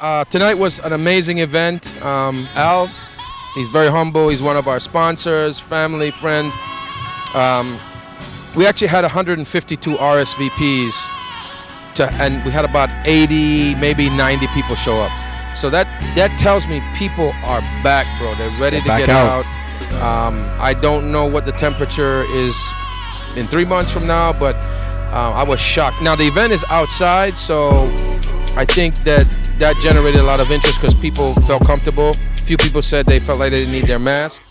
Tonight was an amazing event. Al, he's very humble. He's one of our sponsors, family, friends. We actually had 152 RSVPs, and we had about 80, maybe 90 people show up. So that tells me people are back, bro. They're ready to get out. I don't know what the temperature is in 3 months from now, but I was shocked. Now the event is outside, so I think that generated a lot of interest because people felt comfortable. A few people said they felt like they didn't need their mask.